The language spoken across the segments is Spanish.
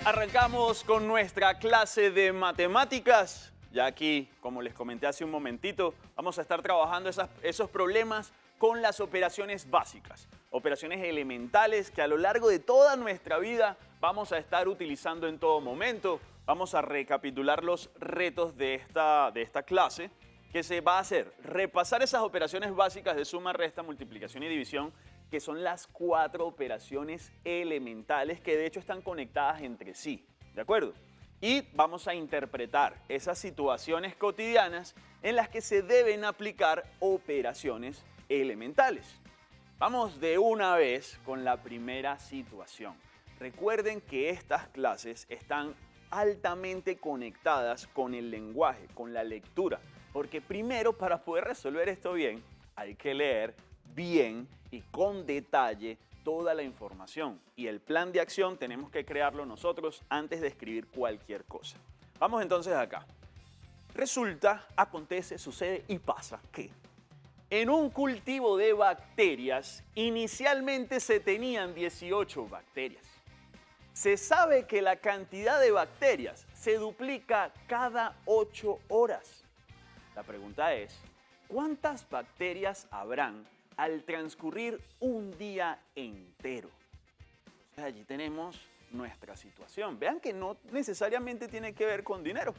Arrancamos con nuestra clase de matemáticas. Ya aquí, como les comenté hace un momentito, vamos a estar trabajando esos problemas con las operaciones básicas, operaciones elementales que a lo largo de toda nuestra vida vamos a estar utilizando en todo momento. Vamos a recapitular los retos de esta clase, que se va a hacer repasar esas operaciones básicas de suma, resta, multiplicación y división, que son las 4 operaciones elementales que de hecho están conectadas entre sí, ¿de acuerdo? Y vamos a interpretar esas situaciones cotidianas en las que se deben aplicar operaciones elementales. Vamos de una vez con la primera situación. Recuerden que estas clases están altamente conectadas con el lenguaje, con la lectura, porque primero, para poder resolver esto bien, hay que leer bien y con detalle toda la información. Y el plan de acción tenemos que crearlo nosotros antes de escribir cualquier cosa. Vamos entonces acá. Resulta, acontece, sucede y pasa que en un cultivo de bacterias, inicialmente se tenían 18 bacterias. Se sabe que la cantidad de bacterias se duplica cada 8 horas. La pregunta es, ¿cuántas bacterias habrán al transcurrir un día entero? Entonces allí tenemos nuestra situación. Vean que no necesariamente tiene que ver con dinero.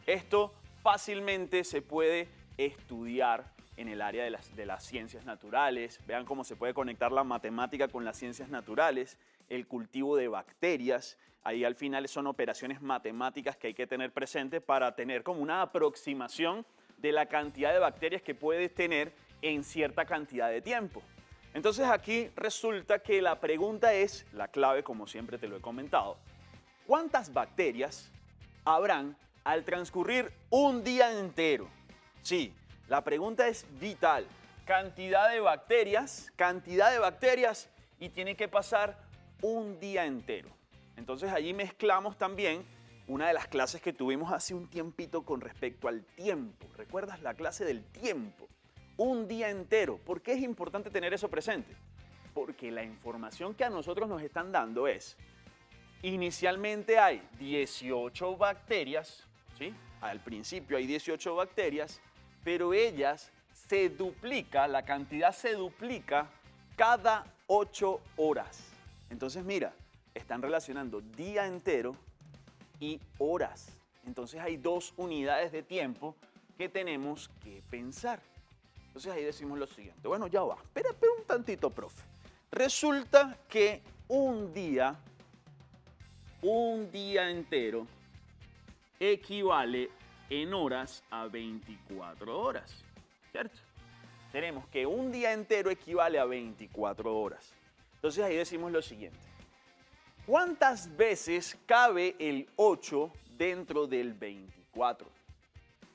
Esto fácilmente se puede estudiar en el área de las ciencias naturales. Vean cómo se puede conectar la matemática con las ciencias naturales, el cultivo de bacterias. Ahí al final son operaciones matemáticas que hay que tener presente para tener como una aproximación de la cantidad de bacterias que puedes tener en cierta cantidad de tiempo. Entonces aquí resulta que la pregunta es, la clave como siempre te lo he comentado, ¿cuántas bacterias habrán al transcurrir un día entero? Sí, la pregunta es vital. Cantidad de bacterias y tiene que pasar un día entero. Entonces allí mezclamos también una de las clases que tuvimos hace un tiempito con respecto al tiempo. ¿Recuerdas la clase del tiempo? Un día entero. ¿Por qué es importante tener eso presente? Porque la información que a nosotros nos están dando es, inicialmente hay 18 bacterias, ¿sí? Al principio hay 18 bacterias, pero ellas se duplica, la cantidad se duplica cada 8 horas. Entonces mira, están relacionando día entero y horas. Entonces hay 2 unidades de tiempo que tenemos que pensar. Entonces ahí decimos lo siguiente. Bueno, ya va. Espera un tantito, profe. Resulta que un día entero equivale en horas a 24 horas, ¿cierto? Tenemos que un día entero equivale a 24 horas. Entonces ahí decimos lo siguiente. ¿Cuántas veces cabe el 8 dentro del 24?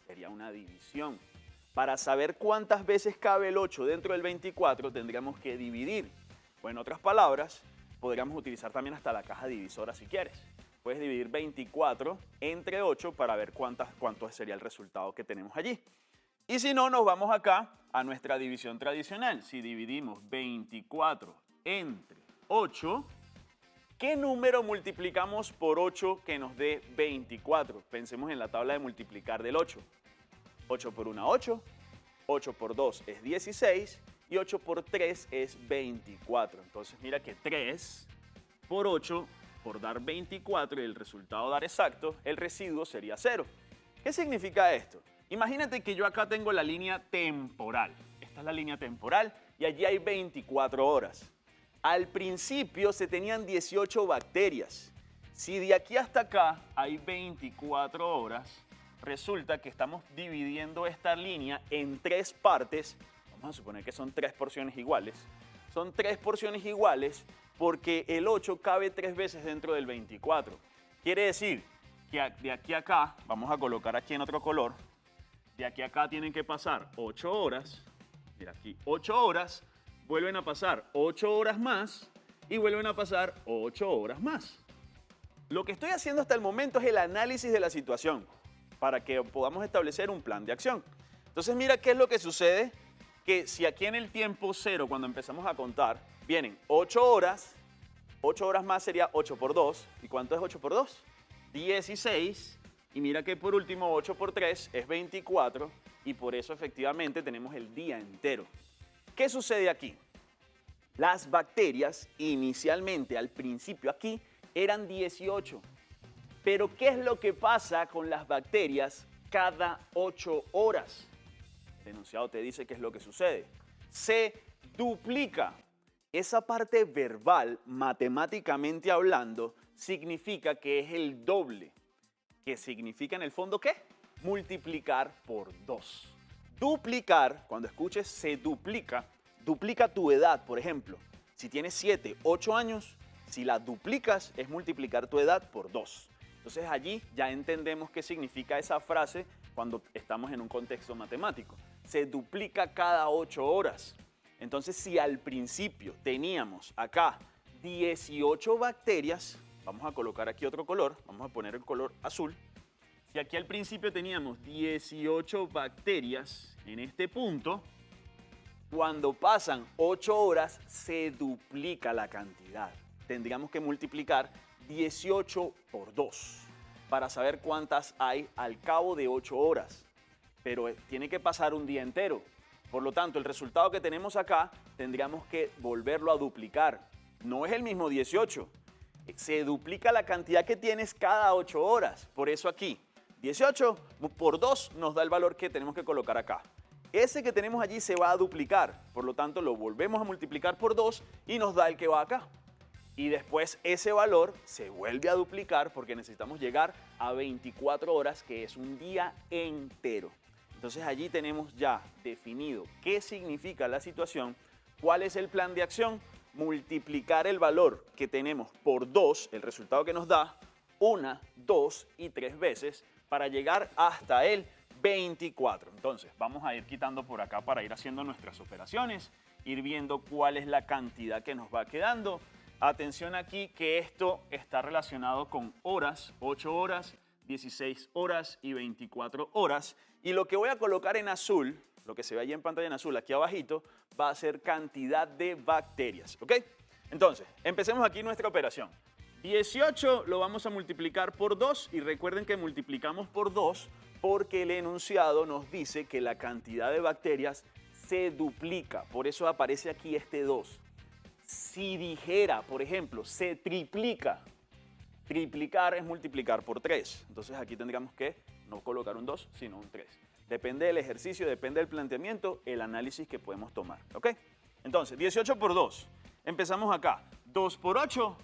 Sería una división. Para saber cuántas veces cabe el 8 dentro del 24, tendríamos que dividir. O en otras palabras, podríamos utilizar también hasta la caja divisora si quieres. Puedes dividir 24 entre 8 para ver cuánto sería el resultado que tenemos allí. Y si no, nos vamos acá a nuestra división tradicional. Si dividimos 24 entre 8, ¿qué número multiplicamos por 8 que nos dé 24? Pensemos en la tabla de multiplicar del 8. 8 por 1, 8. 8 por 2 es 16. Y 8 por 3 es 24. Entonces mira que 3 por 8 por dar 24 y el resultado dar exacto, el residuo sería 0. ¿Qué significa esto? Imagínate que yo acá tengo la línea temporal. Esta es la línea temporal y allí hay 24 horas. Al principio se tenían 18 bacterias. Si de aquí hasta acá hay 24 horas, resulta que estamos dividiendo esta línea en 3 partes. Vamos a suponer que son 3 porciones iguales. Son 3 porciones iguales porque el 8 cabe 3 veces dentro del 24. Quiere decir que de aquí a acá, vamos a colocar aquí en otro color, de aquí a acá tienen que pasar 8 horas. Mira aquí, 8 horas. Vuelven a pasar 8 horas más y vuelven a pasar 8 horas más. Lo que estoy haciendo hasta el momento es el análisis de la situación para que podamos establecer un plan de acción. Entonces mira qué es lo que sucede, que si aquí en el tiempo 0, cuando empezamos a contar, vienen 8 horas 8 horas más sería 8 por 2. ¿Y cuánto es 8 por 2? 16. Y mira que por último 8 por 3 es 24. Y por eso efectivamente tenemos el día entero. ¿Qué sucede aquí? Las bacterias inicialmente, al principio aquí, eran 18. Pero ¿qué es lo que pasa con las bacterias cada 8 horas? El enunciado te dice qué es lo que sucede. Se duplica. Esa parte verbal, matemáticamente hablando, significa que es el doble. ¿Qué significa en el fondo qué? Multiplicar por 2. Duplicar, cuando escuches se duplica, duplica tu edad, por ejemplo. Si tienes 7, 8 años, si la duplicas es multiplicar tu edad por 2. Entonces allí ya entendemos qué significa esa frase cuando estamos en un contexto matemático. Se duplica cada 8 horas. Entonces si al principio teníamos acá 18 bacterias, vamos a colocar aquí otro color, vamos a poner el color azul. Si aquí al principio teníamos 18 bacterias en este punto, cuando pasan 8 horas se duplica la cantidad. Tendríamos que multiplicar 18 por 2 para saber cuántas hay al cabo de 8 horas. Pero tiene que pasar un día entero. Por lo tanto, el resultado que tenemos acá tendríamos que volverlo a duplicar. No es el mismo 18. Se duplica la cantidad que tienes cada 8 horas. Por eso aquí, 18 por 2 nos da el valor que tenemos que colocar acá. Ese que tenemos allí se va a duplicar. Por lo tanto, lo volvemos a multiplicar por 2 y nos da el que va acá. Y después ese valor se vuelve a duplicar porque necesitamos llegar a 24 horas, que es un día entero. Entonces allí tenemos ya definido qué significa la situación, cuál es el plan de acción, multiplicar el valor que tenemos por 2, el resultado que nos da, 1, 2 y 3 veces para llegar hasta el 24. Entonces vamos a ir quitando por acá para ir haciendo nuestras operaciones, ir viendo cuál es la cantidad que nos va quedando. Atención aquí que esto está relacionado con horas, 8 horas, 16 horas y 24 horas. Y lo que voy a colocar en azul, lo que se ve ahí en pantalla en azul, aquí abajito, va a ser cantidad de bacterias, ¿ok? Entonces, empecemos aquí nuestra operación. 18 lo vamos a multiplicar por 2 y recuerden que multiplicamos por 2 porque el enunciado nos dice que la cantidad de bacterias se duplica. Por eso aparece aquí este 2. Si dijera, por ejemplo, se triplica, triplicar es multiplicar por 3. Entonces aquí tendríamos que no colocar un 2, sino un 3. Depende del ejercicio, depende del planteamiento, el análisis que podemos tomar. ¿Ok? Entonces, 18 por 2. Empezamos acá. 2 por 8,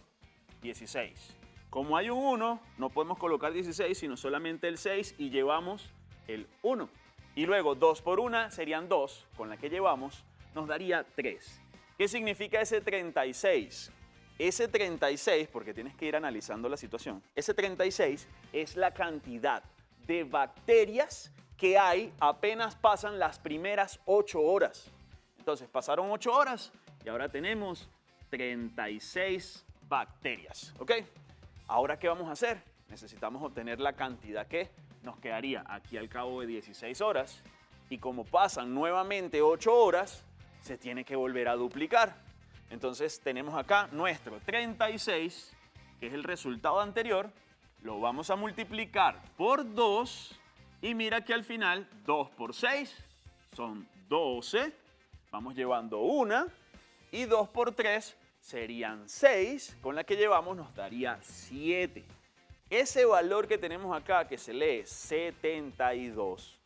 16. Como hay un 1, no podemos colocar 16, sino solamente el 6 y llevamos el 1. Y luego 2 por 1 serían 2, con la que llevamos, nos daría 3. ¿Qué significa ese 36? Ese 36, porque tienes que ir analizando la situación, ese 36 es la cantidad de bacterias que hay apenas pasan las primeras 8 horas. Entonces pasaron 8 horas y ahora tenemos 36 bacterias. ¿Ok? Ahora, ¿qué vamos a hacer? Necesitamos obtener la cantidad que nos quedaría aquí al cabo de 16 horas. Y como pasan nuevamente 8 horas, se tiene que volver a duplicar. Entonces tenemos acá nuestro 36, que es el resultado anterior. Lo vamos a multiplicar por 2. Y mira que al final 2 por 6 son 12. Vamos llevando 1. Y 2 por 3 serían 6. Con la que llevamos nos daría 7. Ese valor que tenemos acá, que se lee 72,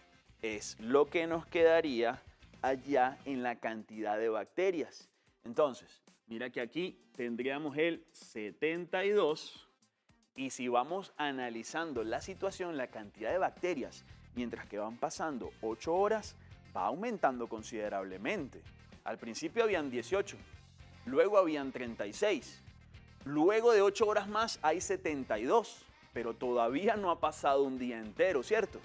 es lo que nos quedaría allá en la cantidad de bacterias. Entonces, mira que aquí tendríamos el 72 y si vamos analizando la situación, la cantidad de bacterias, mientras que van pasando 8 horas, va aumentando considerablemente. Al principio habían 18, luego habían 36, luego de 8 horas más hay 72, pero todavía no ha pasado un día entero, ¿cierto?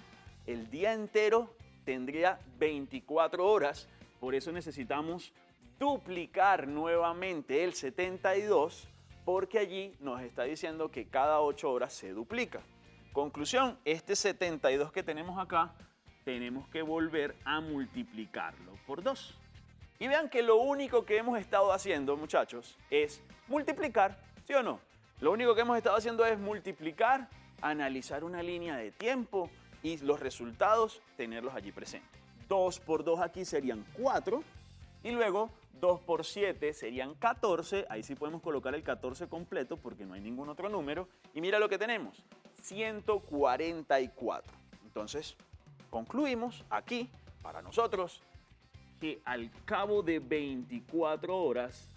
El día entero tendría 24 horas, por eso necesitamos duplicar nuevamente el 72, porque allí nos está diciendo que cada 8 horas se duplica. Conclusión, este 72 que tenemos acá, tenemos que volver a multiplicarlo por 2. Y vean que lo único que hemos estado haciendo, muchachos, es multiplicar ¿Sí o no? Lo único que hemos estado haciendo es multiplicar, analizar una línea de tiempo y los resultados tenerlos allí presentes. 2 por 2 aquí serían 4 y luego 2 por 7 serían 14. Ahí sí podemos colocar el 14 completo porque no hay ningún otro número. Y mira lo que tenemos, 144. Entonces, concluimos aquí para nosotros que al cabo de 24 horas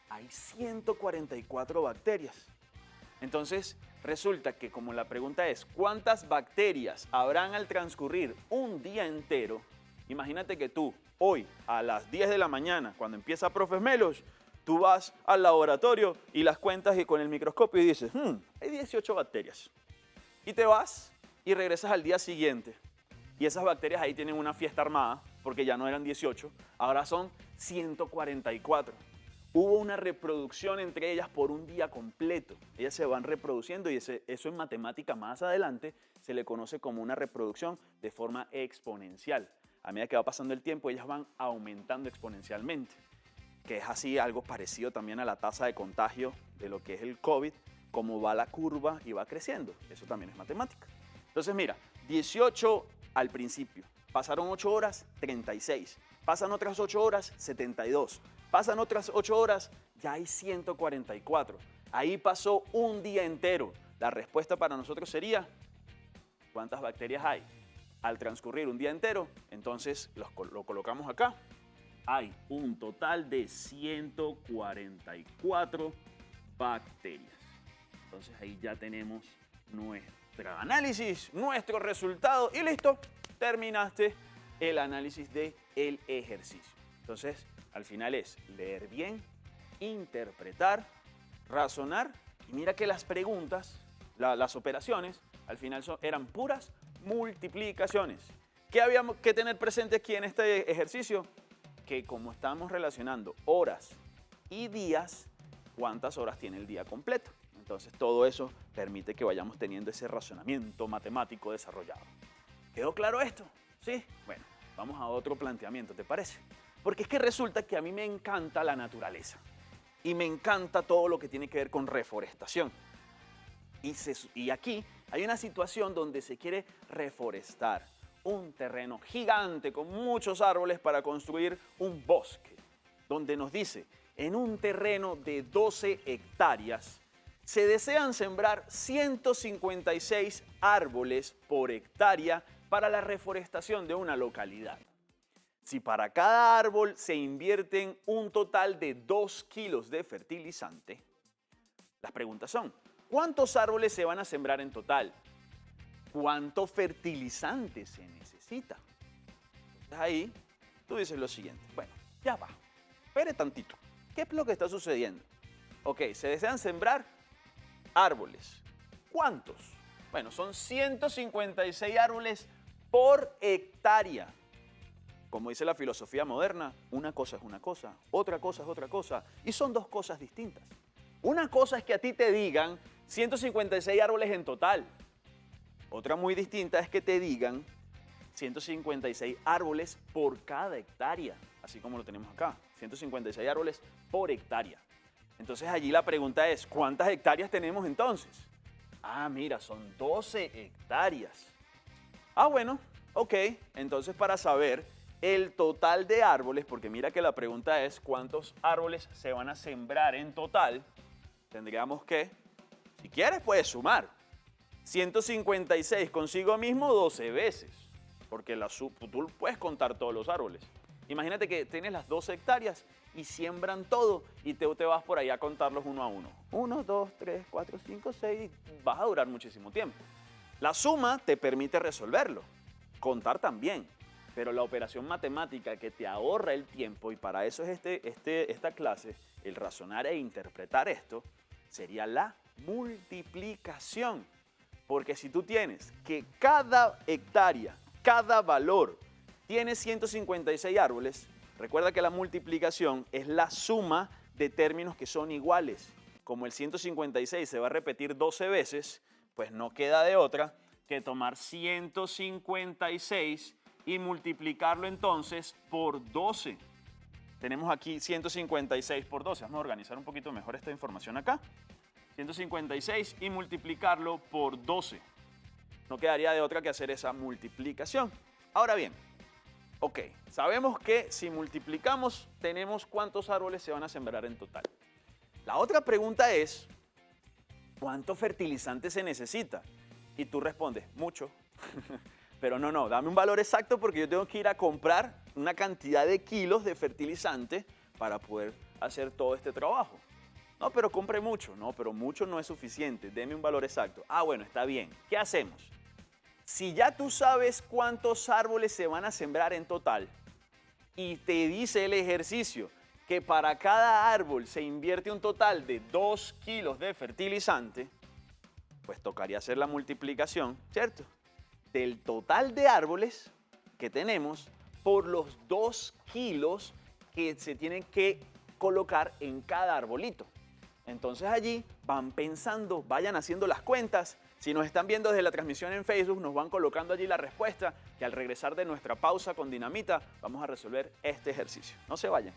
hay 144 bacterias. Entonces, resulta que como la pregunta es ¿cuántas bacterias habrán al transcurrir un día entero? Imagínate que tú, hoy, a las 10 de la mañana, cuando empieza Profes Melos, tú vas al laboratorio y las cuentas y con el microscopio y dices, hay 18 bacterias. Y te vas y regresas al día siguiente. Y esas bacterias ahí tienen una fiesta armada, porque ya no eran 18, ahora son 144. Hubo una reproducción entre ellas por un día completo. Ellas se van reproduciendo y eso en matemática más adelante se le conoce como una reproducción de forma exponencial. A medida que va pasando el tiempo, ellas van aumentando exponencialmente, que es así algo parecido también a la tasa de contagio de lo que es el COVID, como va la curva y va creciendo. Eso también es matemática. Entonces mira, 18 al principio, pasaron 8 horas, 36, pasan otras 8 horas, 72. Pasan otras 8 horas, ya hay 144. Ahí pasó un día entero. La respuesta para nosotros sería, ¿cuántas bacterias hay? Al transcurrir un día entero, entonces lo colocamos acá. Hay un total de 144 bacterias. Entonces ahí ya tenemos nuestro análisis, nuestro resultado y listo. Terminaste el análisis del ejercicio. Entonces, al final es leer bien, interpretar, razonar y mira que las preguntas, las operaciones, al final eran puras multiplicaciones. ¿Qué habíamos que tener presente aquí en este ejercicio? Que como estamos relacionando horas y días, ¿cuántas horas tiene el día completo? Entonces todo eso permite que vayamos teniendo ese razonamiento matemático desarrollado. ¿Quedó claro esto? ¿Sí? Bueno, vamos a otro planteamiento, ¿te parece? Porque es que resulta que a mí me encanta la naturaleza y me encanta todo lo que tiene que ver con reforestación. Y aquí hay una situación donde se quiere reforestar un terreno gigante con muchos árboles para construir un bosque, donde nos dice, en un terreno de 12 hectáreas, se desean sembrar 156 árboles por hectárea para la reforestación de una localidad. Si para cada árbol se invierten un total de 2 kilos de fertilizante, las preguntas son, ¿cuántos árboles se van a sembrar en total? ¿Cuánto fertilizante se necesita? Entonces ahí tú dices lo siguiente, bueno, ya va, espere tantito, ¿qué es lo que está sucediendo? Ok, se desean sembrar árboles. ¿Cuántos? Bueno, son 156 árboles por hectárea. Como dice la filosofía moderna, una cosa es una cosa, otra cosa es otra cosa, y son dos cosas distintas. Una cosa es que a ti te digan 156 árboles en total. Otra muy distinta es que te digan 156 árboles por cada hectárea, así como lo tenemos acá, 156 árboles por hectárea. Entonces allí la pregunta es, ¿cuántas hectáreas tenemos entonces? Ah, mira, son 12 hectáreas. Ah, bueno, ok, entonces para saber el total de árboles, porque mira que la pregunta es cuántos árboles se van a sembrar en total, tendríamos que, si quieres puedes sumar, 156 consigo mismo 12 veces, porque tú puedes contar todos los árboles. Imagínate que tienes las 12 hectáreas y siembran todo y te vas por ahí a contarlos uno a uno. 1, 2, 3, 4, 5, 6, vas a durar muchísimo tiempo. La suma te permite resolverlo, contar también. Pero la operación matemática que te ahorra el tiempo, y para eso es esta clase, el razonar e interpretar esto, sería la multiplicación. Porque si tú tienes que cada hectárea, cada valor, tiene 156 árboles, recuerda que la multiplicación es la suma de términos que son iguales. Como el 156 se va a repetir 12 veces, pues no queda de otra que tomar 156 y multiplicarlo entonces por 12. Tenemos aquí 156 por 12. Vamos a organizar un poquito mejor esta información acá. 156 y multiplicarlo por 12. No quedaría de otra que hacer esa multiplicación. Ahora bien, ok, sabemos que si multiplicamos tenemos cuántos árboles se van a sembrar en total. La otra pregunta es, ¿cuánto fertilizante se necesita? Y tú respondes, mucho. Pero no, dame un valor exacto porque yo tengo que ir a comprar una cantidad de kilos de fertilizante para poder hacer todo este trabajo. No, pero compre mucho. No, pero mucho no es suficiente. Deme un valor exacto. Ah, bueno, está bien. ¿Qué hacemos? Si ya tú sabes cuántos árboles se van a sembrar en total y te dice el ejercicio que para cada árbol se invierte un total de 2 kilos de fertilizante, pues tocaría hacer la multiplicación, ¿cierto? Del total de árboles que tenemos por los 2 kilos que se tienen que colocar en cada arbolito. Entonces allí van pensando, vayan haciendo las cuentas. Si nos están viendo desde la transmisión en Facebook, nos van colocando allí la respuesta y al regresar de nuestra pausa con Dinamita, vamos a resolver este ejercicio. No se vayan.